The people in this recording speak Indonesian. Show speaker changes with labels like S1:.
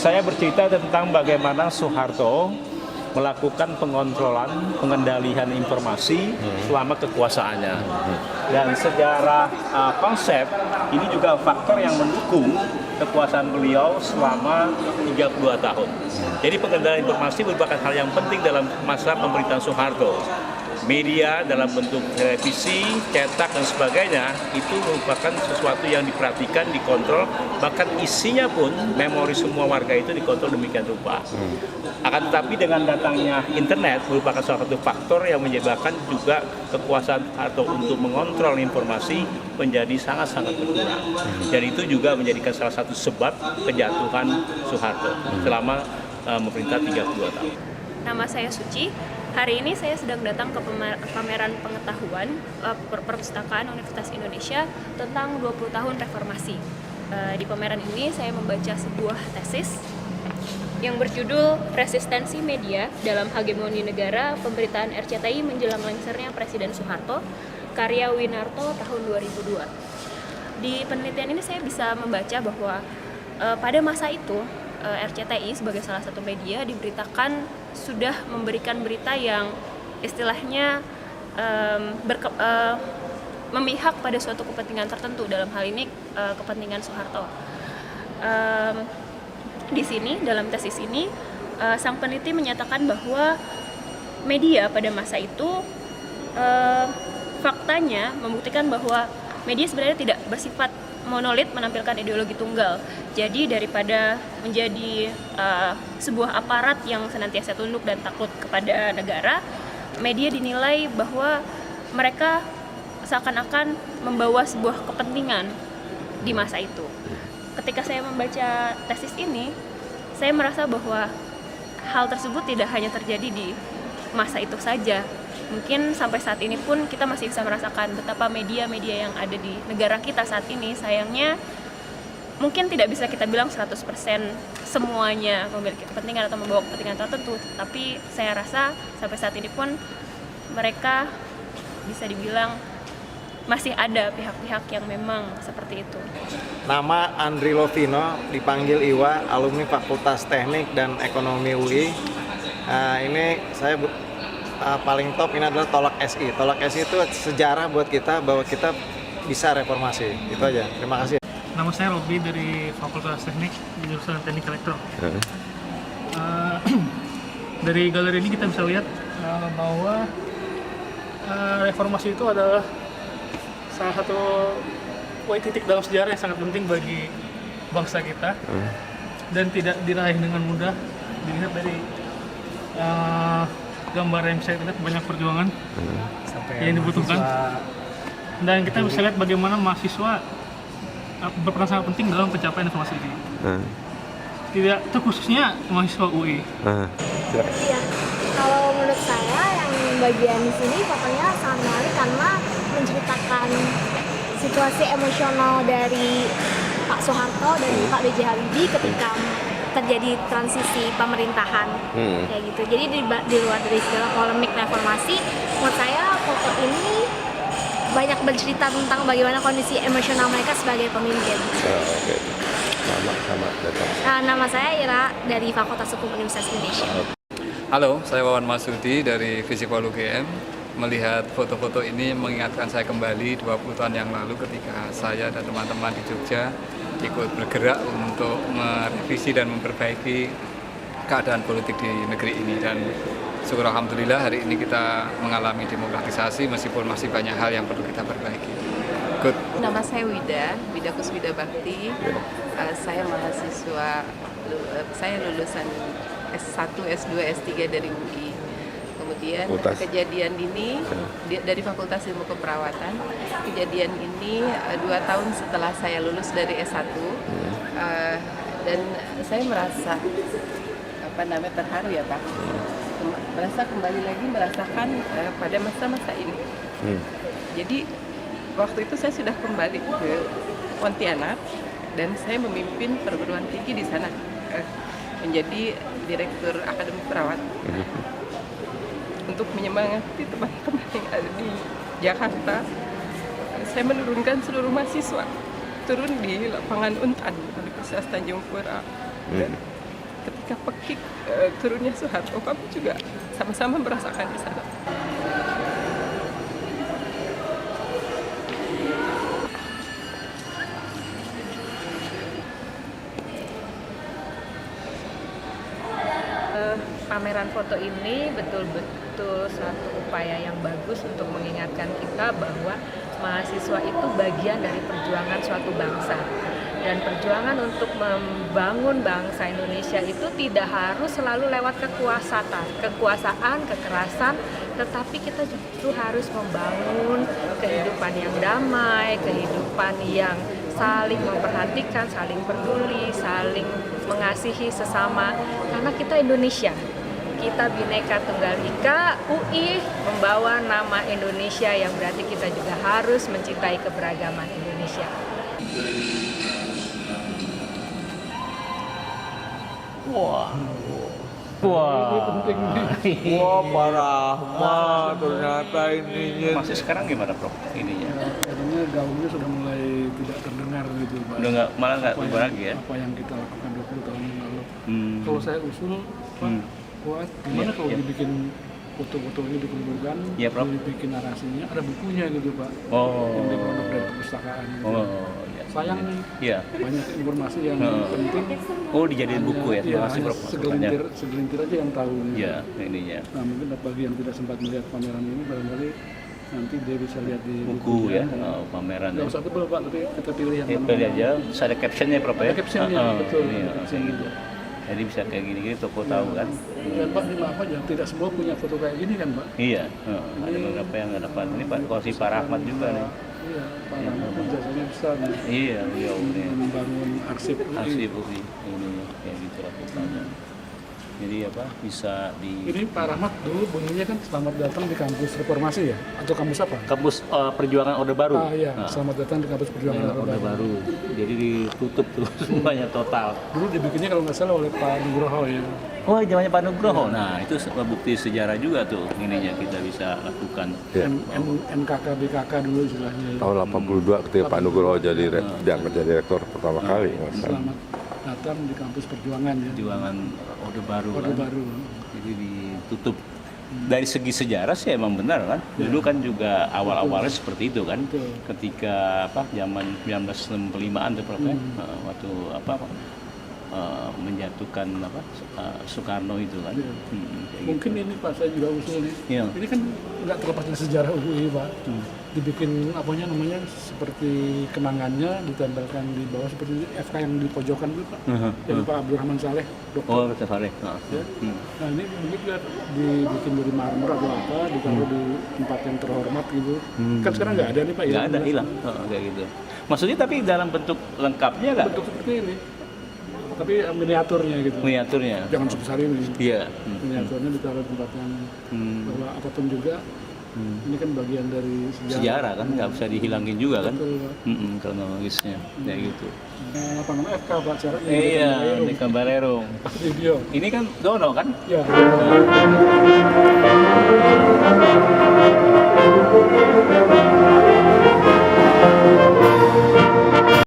S1: Saya bercerita tentang bagaimana Soeharto melakukan pengontrolan, pengendalian informasi selama kekuasaannya. Dan secara konsep, ini juga faktor yang mendukung kekuasaan beliau selama 32 tahun. Jadi pengendalian informasi merupakan hal yang penting dalam masa pemerintahan Soeharto. Media dalam bentuk televisi, cetak, dan sebagainya itu merupakan sesuatu yang diperhatikan, dikontrol, bahkan isinya pun memori semua warga itu dikontrol demikian rupa. Akan tetapi dengan datangnya internet merupakan salah satu faktor yang menyebabkan juga kekuasaan atau untuk mengontrol informasi menjadi sangat-sangat berkurang. Dan itu juga menjadikan salah satu sebab kejatuhan Soeharto selama memerintah 32 tahun.
S2: Nama saya Suci. Hari ini saya sedang datang ke pameran pengetahuan Perpustakaan Universitas Indonesia tentang 20 tahun reformasi. Di pameran ini saya membaca sebuah tesis yang berjudul Resistensi Media dalam Hegemoni Negara Pemberitaan RCTI Menjelang Lengsernya Presiden Soeharto, karya Winarto tahun 2002. Di penelitian ini saya bisa membaca bahwa pada masa itu RCTI sebagai salah satu media diberitakan sudah memberikan berita yang istilahnya memihak pada suatu kepentingan tertentu, dalam hal ini kepentingan Soeharto. Di sini dalam tesis ini sang peneliti menyatakan bahwa media pada masa itu faktanya membuktikan bahwa media sebenarnya tidak bersifat monolit menampilkan ideologi tunggal. Jadi daripada menjadi sebuah aparat yang senantiasa tunduk dan takut kepada negara, media dinilai bahwa mereka seakan-akan membawa sebuah kepentingan di masa itu. Ketika saya membaca tesis ini, saya merasa bahwa hal tersebut tidak hanya terjadi di masa itu saja. Mungkin sampai saat ini pun kita masih bisa merasakan betapa media-media yang ada di negara kita saat ini, sayangnya mungkin tidak bisa kita bilang 100% semuanya memiliki kepentingan atau membawa kepentingan tertentu, tapi saya rasa sampai saat ini pun mereka bisa dibilang masih ada pihak-pihak yang memang seperti itu.
S3: Nama Andri Lovino, dipanggil Iwa, alumni Fakultas Teknik dan Ekonomi UI. Ini saya paling top ini adalah Tolak SI. Tolak SI itu sejarah buat kita bahwa kita bisa reformasi. Itu aja. Terima kasih.
S4: Nama saya Robi dari Fakultas Teknik jurusan Teknik Elektro. Dari galeri ini kita bisa lihat bahwa reformasi itu adalah salah satu titik dalam sejarah yang sangat penting bagi bangsa kita dan tidak diraih dengan mudah. Dilihat dari gambar yang saya lihat, banyak perjuangan yang dibutuhkan, dan kita bisa lihat bagaimana mahasiswa berperan sangat penting dalam pencapaian reformasi ini. Tidak terkhususnya mahasiswa UI.
S5: Iya, kalau menurut saya yang bagian di sini fotonya sangat menarik karena menceritakan situasi emosional dari Pak Soeharto dan Pak B.J. Habibie ketika terjadi transisi pemerintahan kayak gitu. Jadi di luar dari segala polemik dan informasi, menurut saya foto ini banyak bercerita tentang bagaimana kondisi emosional mereka sebagai pemimpin.
S6: Oke. Sama datang.
S5: Nama saya Ira dari Fakultas Hukum Universitas Indonesia.
S7: Halo, saya Wawan Masudi dari Fisipol UGM. Melihat foto-foto ini mengingatkan saya kembali 20 tahun yang lalu ketika saya dan teman-teman di Jogja ikut bergerak untuk merevisi dan memperbaiki keadaan politik di negeri ini. Dan syukur alhamdulillah hari ini kita mengalami demokratisasi meskipun masih banyak hal yang perlu kita perbaiki. Good.
S8: Nama saya Wida Kuswida Bakti. Saya mahasiswa, saya lulusan S1, S2, S3 dari UI. Kemudian kejadian ini dari Fakultas Ilmu Keperawatan. Kejadian ini 2 tahun setelah saya lulus dari S1, dan saya merasa terharu ya Pak. Merasa kembali lagi merasakan pada masa-masa ini. Jadi waktu itu saya sudah kembali ke Pontianak dan saya memimpin perguruan tinggi di sana, menjadi direktur akademi perawat. Untuk menyemangati teman-teman yang ada di Jakarta, saya menurunkan seluruh mahasiswa turun di lapangan Untan Universitas Tanjung Pura. Dan ketika pekik turunnya Soeharto, kami juga sama-sama merasakan di sana.
S9: Pameran foto ini betul-betul suatu upaya yang bagus untuk mengingatkan kita bahwa mahasiswa itu bagian dari perjuangan suatu bangsa. Dan perjuangan untuk membangun bangsa Indonesia itu tidak harus selalu lewat kekuasaan, kekerasan, tetapi kita justru harus membangun kehidupan yang damai, kehidupan yang saling memperhatikan, saling peduli, saling mengasihi sesama, karena kita Indonesia. Kita Bhinneka Tunggal Ika, UI membawa nama Indonesia yang berarti kita juga harus mencintai keberagaman Indonesia.
S1: Wah.
S6: Wah, Pak Rahmat, ternyata ininya.
S1: Masih sekarang gimana Prof ininya?
S10: Katanya gaungnya sudah mulai tidak terdengar gitu Pak.
S1: Udah nggak, malah nggak berubah lagi ya?
S10: Apa yang kita lakukan 20 tahun yang lalu. Kalau saya usul, Pak, kuat, gimana kalau dibikin foto-fotonya dikumpulkan, dibikin narasinya, ada bukunya gitu Pak. Yang diproduk dari perpustakaan gitu. Sayang nih, banyak informasi yang penting.
S1: Dijadiin buku ya?
S10: Segelintir aja yang tahu.
S1: Iya, ininya.
S10: Nah, mungkin bagi yang tidak sempat melihat pameran ini, barangkali nanti dia bisa lihat di
S1: buku ya, pameran.
S10: Nggak usah tebel Pak, tapi kita pilih yang mana.
S1: Pilih aja, terus ada captionnya Prof ya?
S10: Ada captionnya, betul.
S1: Kayak gitu. Jadi bisa kayak gini-gini, toko tahu kan?
S10: Dan Pak, ini maaf aja, tidak semua punya foto kayak gini kan Pak?
S1: Iya, ada beberapa yang nggak dapat. Ini Pak, kalau si Pak Rahmat juga nih.
S10: Iya, Pak Rahmat pun jasanya besar nih.
S1: Iya, beliau nih.
S10: Membangun arsip
S1: UI, ini kayak gitu lakukannya. Jadi apa, bisa di...
S10: Ini Pak Rahmat dulu bunyinya kan selamat datang di kampus reformasi ya? Atau kampus apa?
S1: Kampus Perjuangan Orde Baru.
S10: Iya, selamat datang di kampus Perjuangan
S1: Orde Baru. Jadi ditutup tuh semuanya total.
S10: Dulu dibikinnya kalau nggak salah oleh Pak Nugroho ya.
S1: Oh, zamannya Pak Nugroho. Nah, itu bukti sejarah juga tuh ininya kita bisa lakukan.
S10: NKK BKK dulu istilahnya.
S6: Tahun 82 ketika Pak Nugroho diangkat jadi rektor pertama kali.
S10: Selamat datang di kampus Perjuangan ya.
S1: Perjuangan Orde Baru.
S10: Orde Baru.
S1: Jadi ditutup. Dari segi sejarah sih emang benar kan. Dulu kan juga awal-awalnya seperti itu kan. Ketika zaman 1965-an tuh Prof ya. Waktu menjatuhkan Soekarno itu kan.
S10: Mungkin
S1: gitu.
S10: ini Pak, saya juga usul nih. Ini kan nggak terlepas dari sejarah UI Pak. Dibikin namanya seperti kenangannya, ditempelkan di bawah seperti FK yang di pojokan itu Pak. Yang Pak Abdurrahman Saleh, dokter.
S1: Oh, Dr. Saleh.
S10: Nah ini mungkin dibikin dari marmer atau apa, ditaruh di tempat yang terhormat gitu. Kan sekarang nggak ada nih Pak ya?
S1: Nggak ada, hilang. Kayak gitu. Maksudnya tapi dalam bentuk lengkapnya nggak?
S10: Bentuk seperti ini. tapi miniaturnya gitu.
S1: Miniaturnya.
S10: Jangan sebesar ini.
S1: Iya.
S10: Miniaturnya ditaruh di tempat yang bahwa apapun juga ini kan bagian dari
S1: sejarah kan nggak bisa dihilangin juga kan.
S10: Betul, Pak.
S1: Kronologisnya kayak gitu.
S10: Apa namanya FK Pak Cara?
S1: Iya, di Kabarerung.
S10: Video.
S1: Ini kan Dono kan?
S10: Iya.